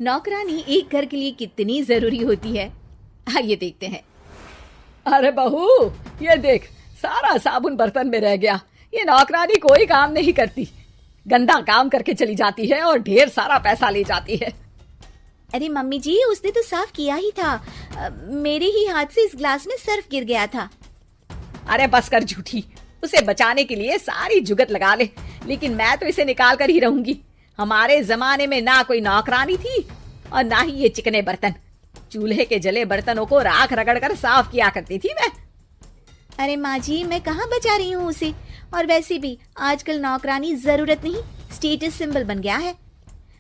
नौकरानी एक घर के लिए कितनी जरूरी होती है, आइए देखते हैं। अरे बहू, ये देख, सारा साबुन बर्तन में रह गया। ये नौकरानी कोई काम नहीं करती, गंदा काम करके चली जाती है और ढेर सारा पैसा ले जाती है। अरे मम्मी जी, उसने तो साफ किया ही था। मेरे ही हाथ से इस ग्लास में सर्फ गिर गया था। अरे बस कर झूठी, उसे बचाने के लिए सारी जुगत लगा ले, लेकिन मैं तो इसे निकाल कर ही रहूंगी। हमारे जमाने में ना कोई नौकरानी थी और ना ही ये चिकने बर्तन। चूल्हे के जले बर्तनों को राख रगड़ कर साफ किया करती थी मैं। अरे माँ जी, मैं कहाँ बचा रही हूँ उसे। और वैसे भी आजकल नौकरानी जरूरत नहीं, स्टेटस सिंबल बन गया है।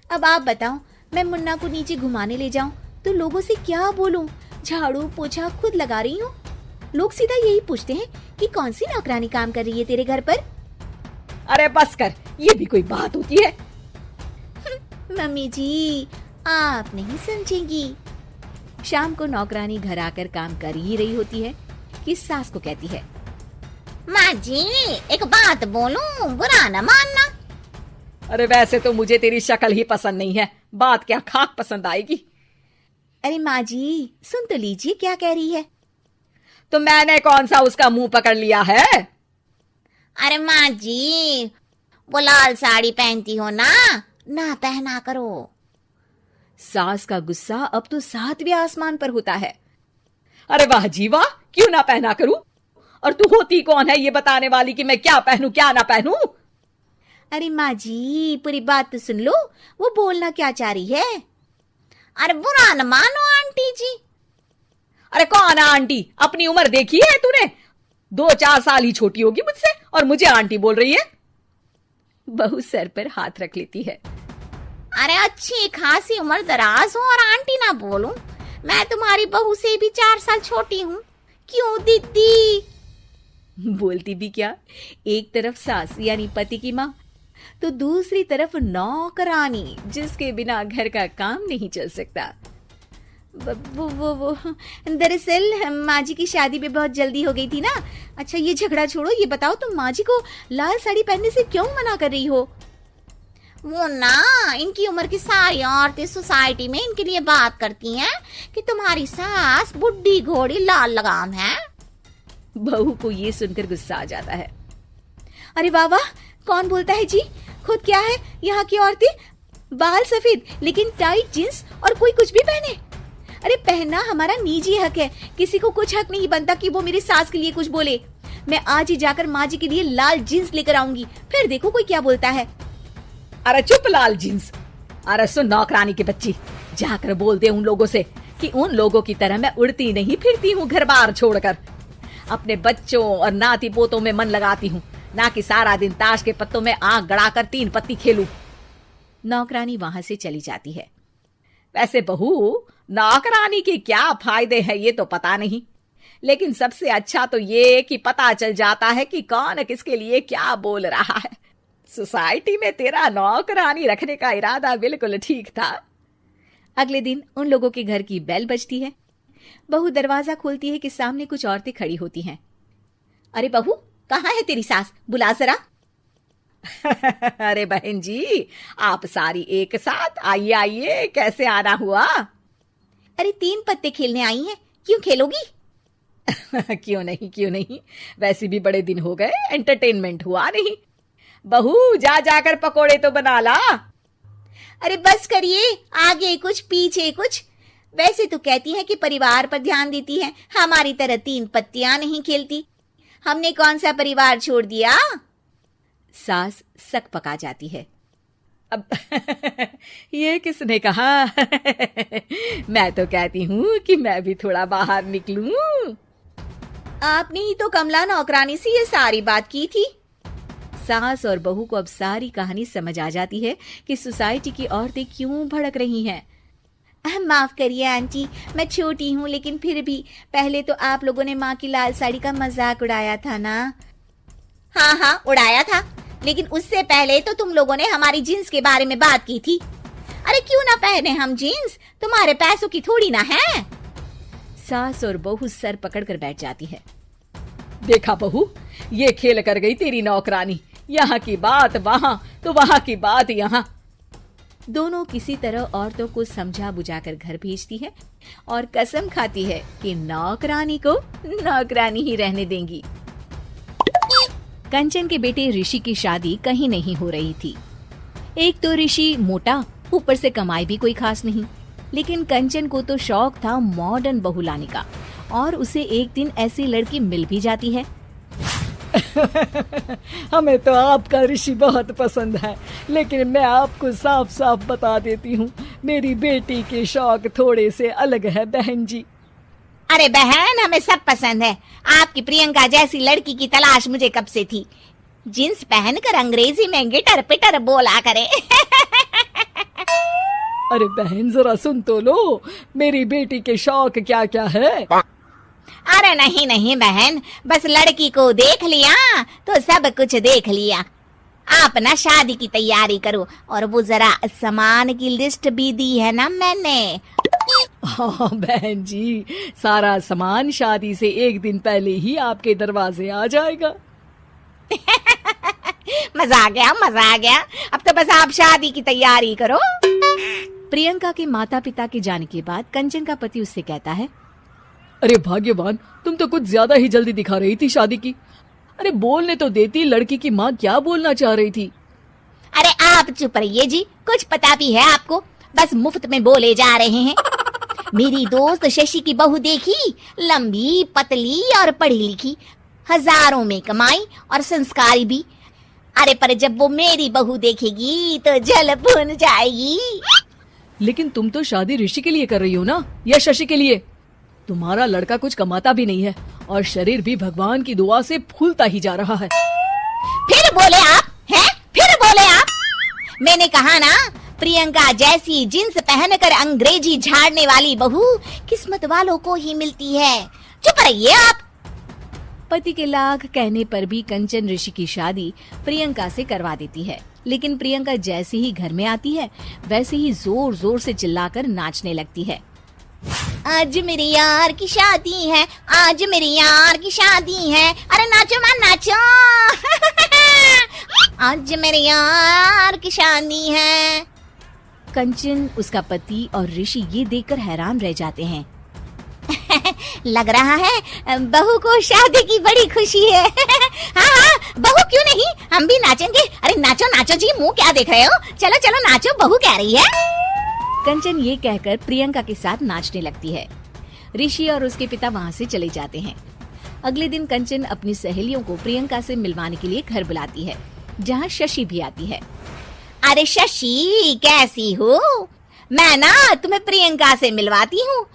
अब आप बताओ, मैं मुन्ना को नीचे घुमाने ले जाऊं तो लोगों से क्या बोलूं? झाड़ू पोछा खुद लगा रही हूँ। लोग सीधा यही पूछते हैं कि कौन सी नौकरानी काम कर रही है तेरे घर पर। अरे बस कर, ये भी कोई बात होती है? मम्मी जी, आप नहीं समझेंगी। शाम को नौकरानी घर आकर काम कर ही रही होती है कि सास को कहती है, माँ जी एक बात बोलूं, बुरा न मानना। अरे वैसे तो मुझे तेरी शक्ल ही पसंद नहीं है, बात क्या खाक पसंद आएगी। अरे माँ जी, सुन तो लीजिए क्या कह रही है। तो मैंने कौन सा उसका मुंह पकड़ लिया है? अरे माँ जी, वो लाल साड़ी पहनती हो ना पहना करो। सास का गुस्सा अब तो 7वें आसमान पर होता है। अरे वाह जी वाह, क्यों ना पहना करूं? और तू होती कौन है ये बताने वाली कि मैं क्या पहनूं क्या ना पहनूं? अरे माँ जी, पूरी बात तो सुन लो, वो बोलना क्या चाह रही है। अरे बुरा न मानो आंटी जी। अरे कौन आंटी? अपनी उम्र देखी है तूने? 2-4 साल ही छोटी होगी मुझसे और मुझे आंटी बोल रही है। बहू सर पर हाथ रख लेती है। अरे अच्छी खासी उम्र दराज हो और आंटी ना बोलूं? मैं तुम्हारी बहू से भी 4 साल छोटी हूँ। क्यों दीदी? बोलती भी क्या, एक तरफ सास यानी पति की माँ, तो दूसरी तरफ नौकरानी जिसके बिना घर का काम नहीं चल सकता। वो दरअसल माँ जी की शादी में बहुत जल्दी हो गई थी ना। अच्छा ये झगड़ा छोड़ो, ये बताओ तुम माँ जी को लाल साड़ी पहनने से क्यों मना कर रही हो? वो ना, इनकी उम्र की सारी औरतें सोसाइटी में इनके लिए बात करती हैं कि तुम्हारी सास बुढ़ी घोड़ी लाल लगाम है। बहू को ये सुनकर गुस्सा आ जाता है। अरे वाह वाह, कौन बोलता है जी? खुद क्या है यहाँ की औरतें, बाल सफेद लेकिन टाइट जींस और कोई कुछ भी पहने। अरे पहनना हमारा निजी हक है, किसी को कुछ हक नहीं बनता कि वो मेरी सास के लिए कुछ बोले। मैं आज ही जाकर माँ जी के लिए लाल जींस लेकर आऊंगी, फिर देखो कोई क्या बोलता है। अरे चुप लाल जींस। अरे सुन नौकरानी की बच्ची, जाकर बोल दे उन लोगों से कि उन लोगों की तरह मैं उड़ती नहीं फिरती हूँ घर बार छोड़कर। अपने बच्चों और नाती पोतों में मन लगाती हूँ, ना कि सारा दिन ताश के पत्तों में आंख गड़ाकर 3 पत्ती खेलूं। नौकरानी वहां से चली जाती है। वैसे बहू, नौकरानी के क्या फायदे हैं ये तो पता नहीं, लेकिन सबसे अच्छा तो ये कि पता चल जाता है कि कौन किसके लिए क्या बोल रहा है। सोसाइटी में तेरा नौकरानी रखने का इरादा बिल्कुल ठीक था। अगले दिन उन लोगों के घर की बेल बजती है। बहू दरवाजा खोलती है कि सामने कुछ औरतें खड़ी होती हैं। अरे बहू, कहाँ है तेरी सास? बुला जरा। अरे बहन जी, आप सारी एक साथ आइए आइए, कैसे आना हुआ? अरे 3 पत्ते खेलने आई हैं, क्यों खेलोगी? क्यों नहीं, वैसे भी बड़े दिन हो गए, एंटरटेनमेंट हुआ नहीं। बहू जा जाकर पकोड़े तो बना ला। अरे बस करिए, आगे कुछ पीछे कुछ। वैसे तो कहती है कि परिवार पर ध्यान देती है, हमारी तरह 3 पत्तियां नहीं खेलती। हमने कौन सा परिवार छोड़ दिया? सास सक पका जाती है। अब ये किसने कहा? मैं तो कहती हूँ कि मैं भी थोड़ा बाहर निकलूं। आपने ही तो कमला नौकरानी से ये सारी बात की थी। सास और बहू को अब सारी कहानी समझ आ जाती है कि सोसाइटी की औरतें क्यों भड़क रही हैं। माफ करिए आंटी, मैं छोटी हूँ, लेकिन फिर भी पहले तो आप लोगों ने माँ की लाल साड़ी का मजाक उड़ाया था ना। हाँ उड़ाया था, लेकिन उससे पहले तो तुम लोगों ने हमारी जीन्स के बारे में बात की थी। अरे क्यों ना पहने हम जीन्स, तुम्हारे पैसों की थोड़ी ना है। सास और बहू सर पकड़कर बैठ जाती है। देखा बहू, ये खेल कर गई तेरी नौकरानी। यहाँ की बात वहां तो वहां की बात यहाँ। दोनों किसी तरह औरतों को समझा बुझाकर घर भेजती है और कसम खाती है कि नौकरानी को नौकरानी ही रहने देंगी। कंचन के बेटे ऋषि की शादी कहीं नहीं हो रही थी। एक तो ऋषि मोटा, ऊपर से कमाई भी कोई खास नहीं, लेकिन कंचन को तो शौक था मॉडर्न बहू लाने का, और उसे एक दिन ऐसी लड़की मिल भी जाती है। हमें तो आपका ऋषि बहुत पसंद है, लेकिन मैं आपको साफ साफ बता देती हूँ, मेरी बेटी के शौक थोड़े से अलग है बहन जी। अरे बहन, हमें सब पसंद है। आपकी प्रियंका जैसी लड़की की तलाश मुझे कब से थी। जींस पहनकर अंग्रेजी में गिटर पिटर बोला करे। अरे बहन जरा सुन तो लो, मेरी बेटी के शौक क्या क्या है। अरे नहीं नहीं बहन, बस लड़की को देख लिया तो सब कुछ देख लिया। आप ना शादी की तैयारी करो, और वो जरा सामान की लिस्ट भी दी है ना मैंने। हाँ बहन जी, सारा सामान शादी से एक दिन पहले ही आपके दरवाजे आ जाएगा। मजा आ गया, मजा आ गया। अब तो बस आप शादी की तैयारी करो। प्रियंका के माता पिता के जाने के बाद कंचन का पति उससे कहता है, अरे भाग्यवान, तुम तो कुछ ज्यादा ही जल्दी दिखा रही थी शादी की। अरे बोलने तो देती, लड़की की माँ क्या बोलना चाह रही थी। अरे आप चुप रहिए जी, कुछ पता भी है आपको, बस मुफ्त में बोले जा रहे हैं। मेरी दोस्त शशि की बहू देखी, लंबी पतली और पढ़ी लिखी, हजारों में कमाई और संस्कारी भी। अरे पर जब वो मेरी बहू देखेगी तो जल भुन जाएगी। लेकिन तुम तो शादी ऋषि के लिए कर रही हो ना, या शशि के लिए? तुम्हारा लड़का कुछ कमाता भी नहीं है और शरीर भी भगवान की दुआ से फूलता ही जा रहा है। फिर बोले आप हैं? फिर बोले आप? मैंने कहा ना, प्रियंका जैसी जींस पहनकर अंग्रेजी झाड़ने वाली बहू किस्मत वालों को ही मिलती है। चुप रहिए आप। पति के लाख कहने पर भी कंचन ऋषि की शादी प्रियंका से करवा देती है। लेकिन प्रियंका जैसे ही घर में आती है, वैसे ही जोर जोर से चिल्लाकर नाचने लगती है। आज मेरे यार की शादी है, आज मेरे यार की शादी है। अरे नाचो मां नाचो। आज मेरे यार की शादी है। कंचन, उसका पति और ऋषि ये देखकर हैरान रह जाते हैं। लग रहा है बहू को शादी की बड़ी खुशी है। हाँ हाँ, बहू क्यों नहीं, हम भी नाचेंगे। अरे नाचो नाचो जी, मुंह क्या देख रहे हो, चलो चलो नाचो, बहू कह रही है। कंचन ये कहकर प्रियंका के साथ नाचने लगती है। ऋषि और उसके पिता वहाँ से चले जाते हैं। अगले दिन कंचन अपनी सहेलियों को प्रियंका से मिलवाने के लिए घर बुलाती है, जहाँ शशि भी आती है। अरे शशि, कैसी हो? मैं ना तुम्हें प्रियंका से मिलवाती हूँ।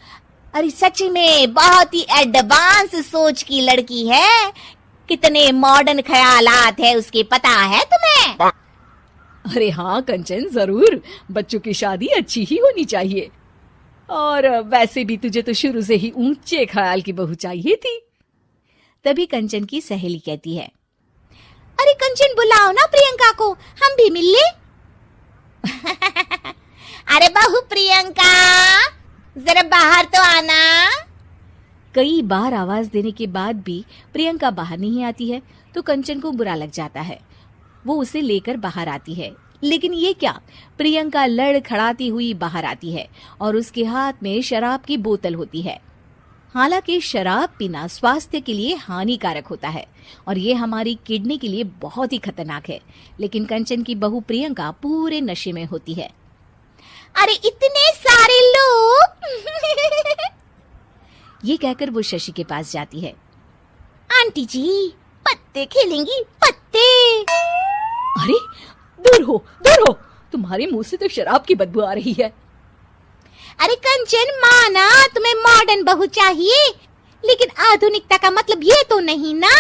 अरे सच में बहुत ही एडवांस सोच की लड़की है, कितने मॉडर्न ख्यालात है उसके, पता है तुम्हें? अरे हाँ कंचन, जरूर, बच्चों की शादी अच्छी ही होनी चाहिए। और वैसे भी तुझे तो शुरू से ही ऊंचे ख्याल की बहू चाहिए थी। तभी कंचन की सहेली कहती है, अरे कंचन बुलाओ ना प्रियंका को, हम भी मिल ले। अरे बहू प्रियंका, जरा बाहर तो आना। कई बार आवाज देने के बाद भी प्रियंका बाहर नहीं आती है तो कंचन को बुरा लग जाता है। वो उसे लेकर बाहर आती है, लेकिन ये क्या, प्रियंका लड़खड़ाती हुई बाहर आती है और उसके हाथ में शराब की बोतल होती है। हालांकि शराब पीना स्वास्थ्य के लिए हानिकारक होता है और ये हमारी किडनी के लिए बहुत ही खतरनाक है, लेकिन कंचन की बहू प्रियंका पूरे नशे में होती है। अरे इतने सारे लोग। ये कहकर वो शशि के पास जाती है। आंटी जी, पत्ते खेलेंगी, पत्ते। अरे दूर हो, दूर हो, तुम्हारे मुंह से तो शराब की बदबू आ रही है। अरे कंचन, माना तुम्हें मॉडर्न बहू चाहिए, लेकिन आधुनिकता का मतलब ये तो नहीं ना।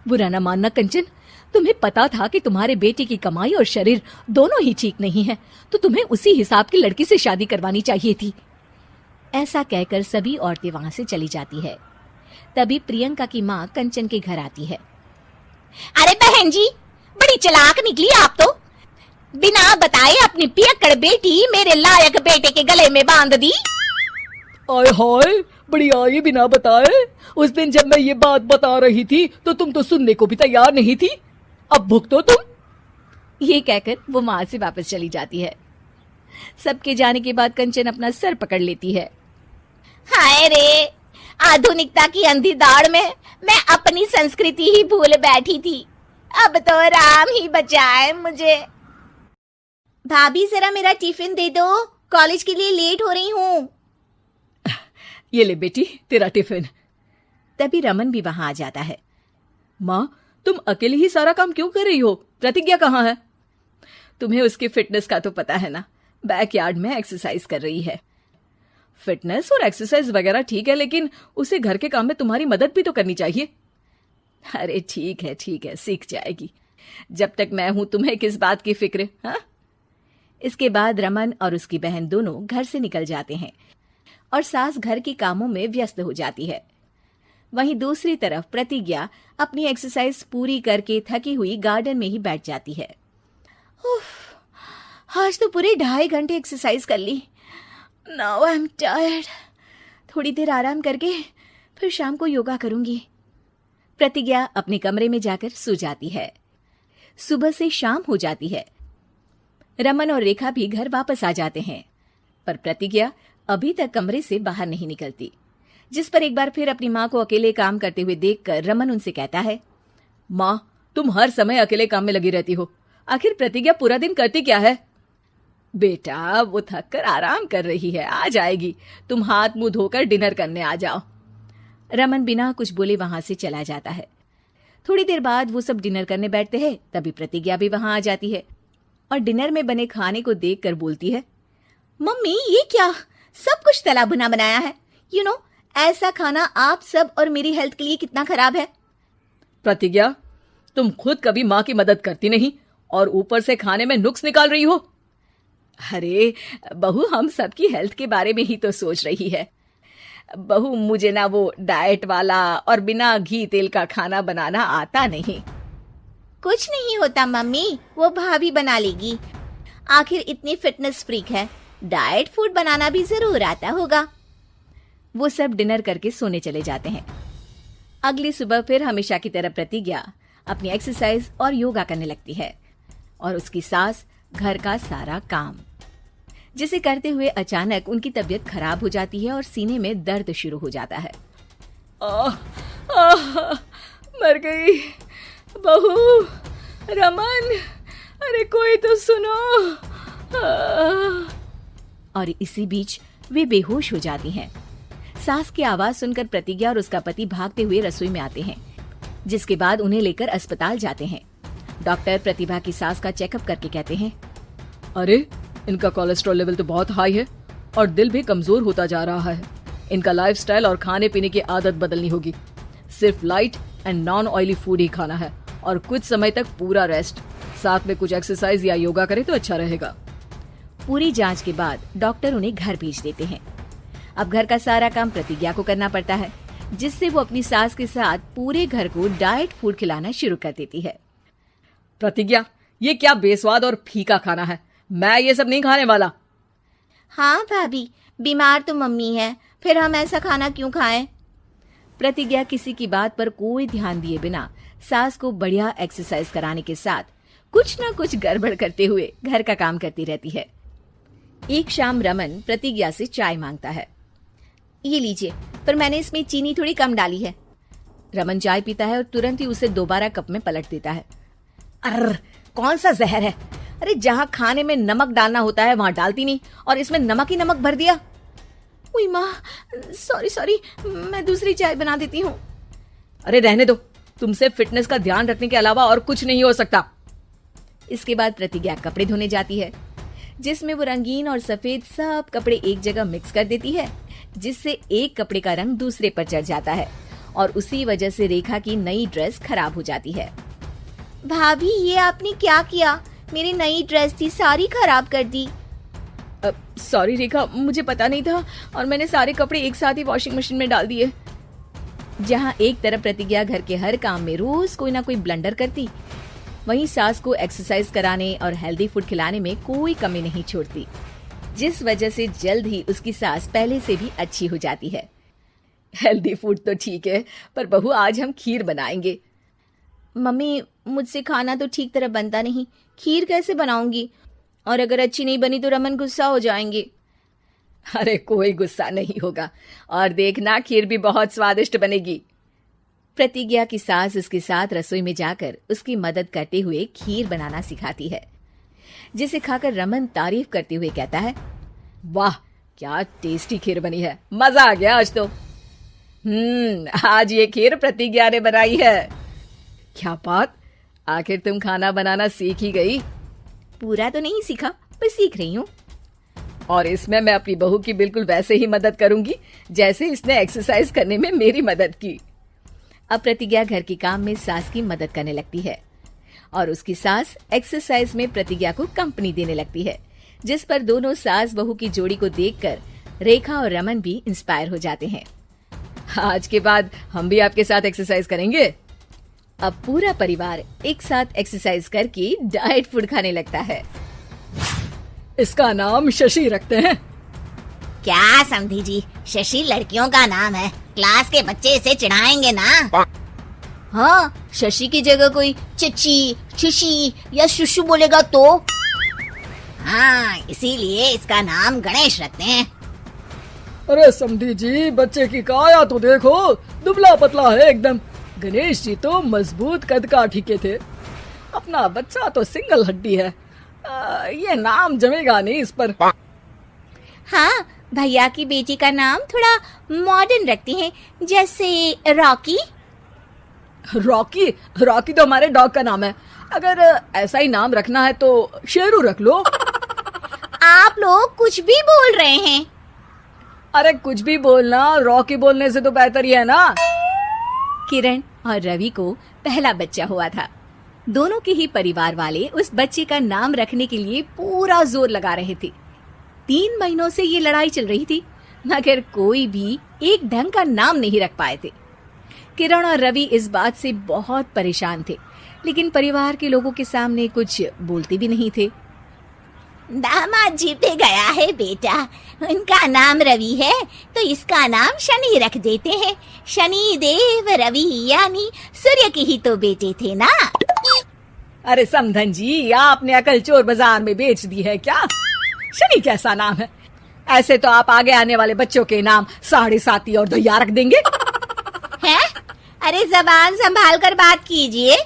बुरा ना मानना कंचन, तुम्हें पता था कि तुम्हारे बेटे की कमाई और शरीर दोनों ही ठीक नहीं है, तो तुम्हें उसी हिसाब की लड़की से शादी करवानी चाहिए थी। ऐसा कहकर सभी औरतें वहां से चली जाती है। तभी प्रियंका की माँ कंचन के घर आती है। अरे बहन जी, बड़ी चालाक निकली आप तो, बिना बताए अपनी पियक्कड़ बेटी मेरे लायक बेटे के गले में बांध दी। आय हाय, बड़ी आई बिना बताए। उस दिन जब मैं ये बात बता रही थी तो तुम तो सुनने को भी तैयार नहीं थी, अब भुगतो तुम। ये कहकर वो माँ से वापस चली जाती है। सबके जाने के बाद कंचन अपना सर पकड़ लेती है। हाय रे, आधुनिकता की अंधी दौड़ में मैं अपनी संस्कृति ही भूल बैठी थी। अब तो राम ही बचाए मुझे। भाभी जरा मेरा टिफिन दे दो, कॉलेज के लिए लेट हो रही हूँ। ये ले बेटी तेरा टिफिन। तभी रमन भी वहां आ जाता है। माँ, तुम अकेले ही सारा काम क्यों कर रही हो? प्रतिज्ञा कहाँ है? तुम्हें उसकी फिटनेस का तो पता है ना, बैकयार्ड में एक्सरसाइज कर रही है। फिटनेस और एक्सरसाइज वगैरह ठीक है, लेकिन उसे घर के काम में तुम्हारी मदद भी तो करनी चाहिए। अरे ठीक है, सीख जाएगी। जब तक मैं हूं तुम्हें किस बात की फिक्र? हाँ। इसके बाद रमन और उसकी बहन दोनों घर से निकल जाते हैं और सास घर के कामों में व्यस्त हो जाती है। वहीं दूसरी तरफ प्रतिज्ञा अपनी एक्सरसाइज पूरी करके थकी हुई गार्डन में ही बैठ जाती है। आज तो पूरे 2.5 घंटे एक्सरसाइज कर ली। Now I am tired. थोड़ी देर आराम करके फिर शाम को योगा करूंगी। प्रतिज्ञा अपने कमरे में जाकर सो जाती है। सुबह से शाम हो जाती है। रमन और रेखा भी घर वापस आ जाते हैं, पर प्रतिज्ञा अभी तक कमरे से बाहर नहीं निकलती, जिस पर एक बार फिर अपनी माँ को अकेले काम करते हुए देखकर रमन उनसे कहता है, माँ, तुम हर समय अकेले काम में लगी रहती हो। आखिर प्रतिज्ञा पूरा दिन करती क्या है? बेटा, वो थक कर आराम कर रही है, आ जाएगी। तुम हाथ मुंह धोकर डिनर करने आ जाओ। रमन बिना कुछ बोले वहां से चला जाता है। थोड़ी देर बाद वो सब डिनर करने बैठते हैं। तभी प्रतिज्ञा भी वहां आ जाती है और डिनर में बने खाने को देखकर बोलती है, मम्मी ये क्या, सब कुछ तला भुना बनाया है। यू नो, ऐसा खाना आप सब और मेरी हेल्थ के लिए कितना खराब है। प्रतिज्ञा, तुम खुद कभी माँ की मदद करती नहीं और ऊपर से खाने में नुक्स निकाल रही हो। अरे बहू, हम सबकी हेल्थ के बारे में ही तो सोच रही है। बहू, मुझे ना वो डाइट वाला और बिना घी तेल का खाना बनाना आता नहीं। कुछ नहीं होता मम्मी, वो भाभी बना लेगी। आखिर इतनी फिटनेस फ्रीक है, डाइट फूड बनाना भी जरूर आता होगा। वो सब डिनर करके सोने चले जाते हैं। अगली सुबह फिर हमेशा की तरह प्रतिज्ञा अपनी एक्सरसाइज और योगा करने लगती है और उसकी सास घर का सारा काम, जिसे करते हुए अचानक उनकी तबीयत खराब हो जाती है और सीने में दर्द शुरू हो जाता है। मर गई बहू। रमन, अरे कोई तो सुनो। और इसी बीच वे बेहोश हो जाती हैं। सास की आवाज सुनकर प्रतिज्ञा और उसका पति भागते हुए रसोई में आते हैं, जिसके बाद उन्हें लेकर अस्पताल जाते हैं। डॉक्टर प्रतिभा की सास का चेकअप करके कहते हैं, अरे इनका कोलेस्ट्रॉल लेवल तो बहुत हाई है और दिल भी कमजोर होता जा रहा है। इनका लाइफस्टाइल और खाने पीने की आदत बदलनी होगी। सिर्फ light and non oily food ही खाना है और कुछ समय तक पूरा रेस्ट, साथ में कुछ एक्सरसाइज या योगा करे तो अच्छा रहेगा। पूरी जांच के बाद डॉक्टर उन्हें घर भेज देते हैं। अब घर का सारा काम प्रतिज्ञा को करना पड़ता है, जिससे वो अपनी सास के साथ पूरे घर को डाइट फूड खिलाना शुरू कर देती है। प्रतिज्ञा, ये क्या बेस्वाद और फीका खाना है, मैं ये सब नहीं खाने वाला। हाँ भाभी, बीमार तो मम्मी है, फिर हम ऐसा खाना क्यों खाएं? प्रतिज्ञा किसी की बात पर कोई ध्यान दिए बिना सास को बढ़िया एक्सरसाइज कराने के साथ कुछ न कुछ गड़बड़ करते हुए घर का काम करती रहती है। एक शाम रमन प्रतिज्ञा से चाय मांगता है। ये लीजिए, पर मैंने इसमें चीनी थोड़ी कम डाली है। रमन चाय पीता है और तुरंत ही उसे दोबारा कप में पलट देता है। अर्र, कौन सा जहर है? अरे जहाँ खाने में नमक डालना होता है वहां डालती नहीं और इसमें नमक ही नमक भर दिया। उई माँ, सॉरी, मैं दूसरी चाय बना देती हूँ। अरे रहने दो, तुमसे फिटनेस का ध्यान रखने के अलावा और कुछ नहीं हो सकता। इसके बाद प्रतिज्ञा कपड़े धोने जाती है, जिसमें वो रंगीन और सफेद सब कपड़े एक जगह मिक्स कर देती है, जिससे एक कपड़े का रंग दूसरे पर चढ़ जाता है और उसी वजह से रेखा की नई ड्रेस खराब हो जाती है। भाभी, ये आपने क्या किया? मेरी नई ड्रेस थी, सारी खराब कर दी। सॉरी रेखा, मुझे पता नहीं था और मैंने सारे कपड़े एक साथ ही वॉशिंग मशीन में डाल दिए। जहाँ एक तरफ प्रतिज्ञा घर के हर काम में रोज कोई ना कोई ब्लंडर करती, वहीं सास को एक्सरसाइज कराने और हेल्दी फूड खिलाने में कोई कमी नहीं छोड़ती, जिस वजह से जल्द ही उसकी सास पहले से भी अच्छी हो जाती है। हेल्दी फूड तो ठीक है, पर बहू आज हम खीर बनाएंगे। मम्मी, मुझसे खाना तो ठीक तरह बनता नहीं, खीर कैसे बनाऊंगी? और अगर अच्छी नहीं बनी तो रमन गुस्सा हो जाएंगे। अरे कोई गुस्सा नहीं होगा, और देखना खीर भी बहुत स्वादिष्ट बनेगी। प्रतिज्ञा की सास उसके साथ रसोई में जाकर उसकी मदद करते हुए खीर बनाना सिखाती है, जिसे खाकर रमन तारीफ करते हुए कहता है, वाह क्या टेस्टी खीर बनी है, मजा आ गया आज तो। आज ये खीर प्रतिज्ञा ने बनाई है। क्या बात, आखिर तुम खाना बनाना सीख ही गई? पूरा तो नहीं सीखा, पर सीख रही हूँ। और इसमें मैं अपनी बहू की बिल्कुल वैसे ही मदद करूंगी जैसे इसने एक्सरसाइज करने में मेरी मदद की। अब प्रतिज्ञा घर के काम में सास की मदद करने लगती है और उसकी सास एक्सरसाइज में प्रतिज्ञा को कंपनी देने लगती है, जिस पर दोनों सास बहू की जोड़ी को देखकर रेखा और रमन भी इंस्पायर हो जाते हैं। आज के बाद हम भी आपके साथ एक्सरसाइज करेंगे। अब पूरा परिवार एक साथ एक्सरसाइज करके डाइट फूड खाने लगता है। इसका नाम शशि रखते हैं। क्या समझी जी, शशि लड़कियों का नाम है, क्लास के बच्चे इसे चिढ़ाएंगे ना। हाँ, शशि की जगह कोई चची, शुशी या शुशु बोलेगा तो? हाँ, इसीलिए इसका नाम गणेश रखते हैं। अरे समधी जी, बच्चे की काया तो देखो, दुबला पतला है एकदम। गणेश जी तो मजबूत कद काठी के थे, अपना बच्चा तो सिंगल हड्डी है। ये नाम जमेगा नहीं इस पर। हाँ, भैया की बेटी का नाम थोड़ा मॉडर्न रखते हैं, जैसे रॉकी। रॉकी? रॉकी तो हमारे डॉग का नाम है। अगर ऐसा ही नाम रखना है तो शेरू रख लो। आप लोग कुछ भी बोल रहे हैं। अरे कुछ भी बोलना रॉकी बोलने से तो बेहतर ही है ना। किरण और रवि को पहला बच्चा हुआ था। दोनों के ही परिवार वाले उस बच्चे का नाम रखने के लिए पूरा जोर लगा रहे थे। 3 महीनों से ये लड़ाई चल रही थी, मगर कोई भी एक ढंग का नाम नहीं रख पाए थे। किरण और रवि इस बात से बहुत परेशान थे, लेकिन परिवार के लोगों के सामने कुछ बोलते भी नहीं थे। दामाद जी पे गया है बेटा, उनका नाम रवि है तो इसका नाम शनि रख देते हैं। शनि देव रवि यानी सूर्य के ही तो बेटे थे ना। अरे समधन जी, आपने अकल चोर बाजार में बेच दी है क्या? शनि कैसा नाम है? ऐसे तो आप आगे आने वाले बच्चों के नाम साढ़े साती और दैया रख देंगे। हैं? अरे जबान संभाल कर बात कीजिए।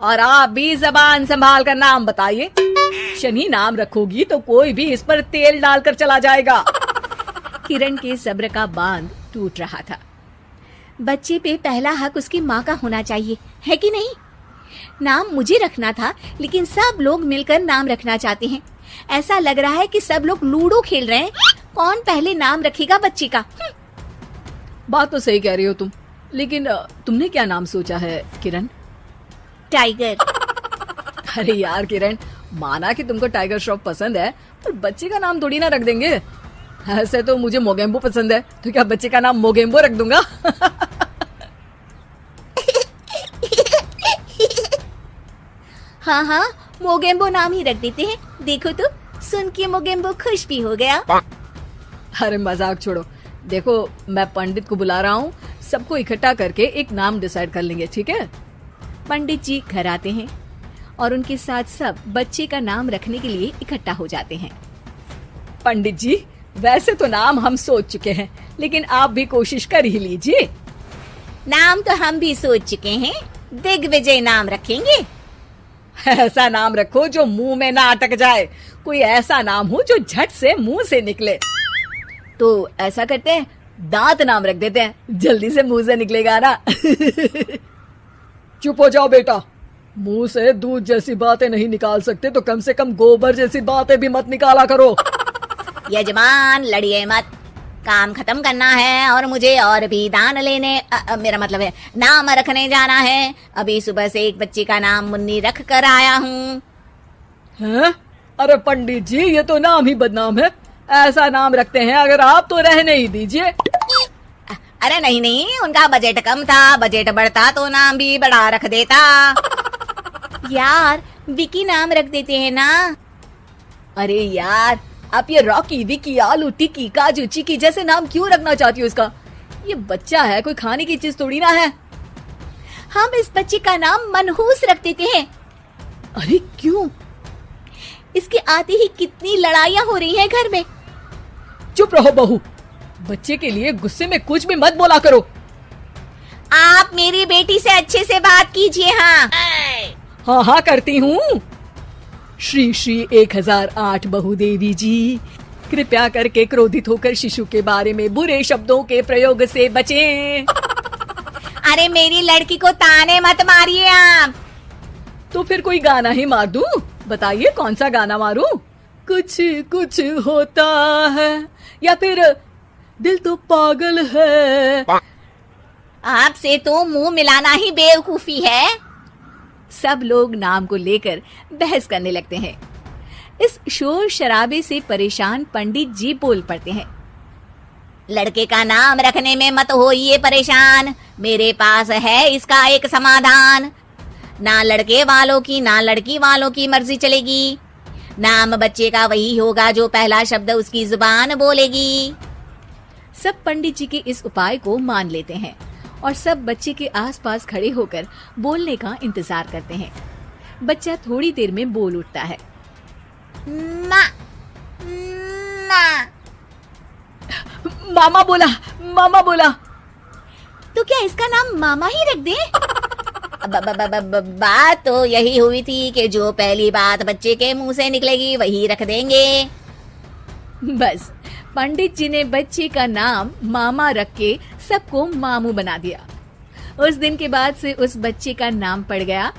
और आप भी जबान संभाल कर नाम बताइए। शनि नाम रखोगी तो कोई भी इस पर तेल डालकर चला जाएगा। किरण के सब्र का बांध टूट रहा था। बच्चे पे पहला हक उसकी माँ का होना चाहिए, है कि नहीं? नाम मुझे रखना था, लेकिन सब लोग मिलकर नाम रखना चाहते हैं। ऐसा लग रहा है कि सब लोग लूडो खेल रहे हैं, कौन पहले नाम रखेगा बच्चे का। बात तो सही कह रही हो तुम, लेकिन तुमने क्या नाम सोचा है किरण? टाइगर। अरे यार किरण, माना कि तुमको टाइगर श्रॉफ पसंद है, पर बच्चे का नाम थोड़ी ना रख देंगे। ऐसे तो मुझे मोगेम्बो पसंद है, तो क्या बच्चे का नाम मोगेम्बो रख दूंगा? हाँ हाँ, मोगेम्बो नाम ही रख देते हैं। देखो तो, सुन के मोगेम्बो खुश भी हो गया। अरे मजाक छोड़ो, देखो मैं पंडित को बुला रहा हूँ, सबको इकट्ठा करके एक नाम डिसाइड कर लेंगे, ठीक है? पंडित जी घर आते हैं और उनके साथ सब बच्चे का नाम रखने के लिए इकट्ठा हो जाते हैं। पंडित जी, वैसे तो नाम हम सोच चुके हैं, लेकिन आप भी कोशिश कर ही लीजिए। नाम तो हम भी सोच चुके हैं, दिग्विजय नाम रखेंगे। ऐसा नाम रखो जो मुंह में ना अटक जाए, कोई ऐसा नाम हो जो झट से मुंह से निकले। तो ऐसा करते हैं, दांत नाम रख देते हैं, जल्दी से मुंह से निकलेगा ना। चुप हो जाओ बेटा, मुंह से दूध जैसी बातें नहीं निकाल सकते तो कम से कम गोबर जैसी बातें भी मत निकाला करो। यजमान लड़िए मत, काम खत्म करना है और मुझे और भी दान लेने मेरा मतलब है नाम रखने जाना है। अभी सुबह से एक बच्चे का नाम मुन्नी रख कर आया हूँ। हैं? अरे पंडित जी, ये तो नाम ही बदनाम है। ऐसा नाम रखते हैं, अगर आप तो रहने ही दीजिए। अरे नहीं नहीं, उनका बजट कम था, बजट बढ़ता तो नाम भी बढ़ा रख देता। यार विकी नाम रख देते हैं ना। अरे यार, आप ये रॉकी, विकी, आलू टिक्की, काजू चिकी जैसे नाम क्यों रखना चाहती हो इसका? ये बच्चा है, कोई खाने की चीज थोड़ी ना है। हम इस बच्चे का नाम मनहूस रख देते हैं। अरे क्यों? इसके आते ही कितनी लड़ाइयाँ हो रही हैं घर में। चुप रहो बहू, बच्चे के लिए गुस्से में कुछ भी मत बोला करो। आप मेरी बेटी से अच्छे से बात कीजिए। हाँ हाँ हाँ करती हूँ। श्री श्री 1008 बहु देवी जी, कृपया करके क्रोधित होकर शिशु के बारे में बुरे शब्दों के प्रयोग से बचें। अरे मेरी लड़की को ताने मत मारिए आप। तो फिर कोई गाना ही मार दूं? बताइए कौन सा गाना मारूं? कुछ कुछ होता है या फिर दिल तो पागल है? आपसे तो मुंह मिलाना ही बेवकूफी है। सब लोग नाम को लेकर बहस करने लगते हैं। इस शोर शराबे से परेशान पंडित जी बोल पड़ते हैं। लड़के का नाम रखने में मत होइए परेशान, मेरे पास है इसका एक समाधान। ना लड़के वालों की ना लड़की वालों की मर्जी चलेगी। नाम बच्चे का वही होगा जो पहला शब्द उसकी जुबान बोलेगी। सब पंडित जी के इस उपाय को मान लेते हैं और सब बच्चे के आसपास खड़े होकर बोलने का इंतजार करते हैं। बच्चा थोड़ी देर में बोल उठता है। ना ना। मामा बोला, मामा बोला। तो क्या इसका नाम मामा ही रख दें? बात तो यही हुई थी कि जो पहली बात बच्चे के मुंह से निकलेगी वही रख देंगे। बस पंडित जी ने बच्चे का नाम मामा रख के सबको मामू बना दिया। उस दिन के बाद से उस बच्चे का नाम पड़ गया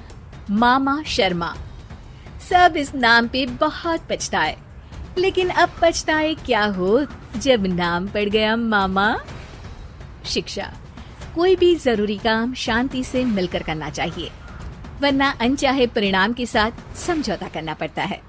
मामा शर्मा। सब इस नाम पे बहुत पछताए, लेकिन अब पछताए क्या हो जब नाम पड़ गया मामा। शिक्षा, कोई भी जरूरी काम शांति से मिलकर करना चाहिए, वरना अनचाहे परिणाम के साथ समझौता करना पड़ता है।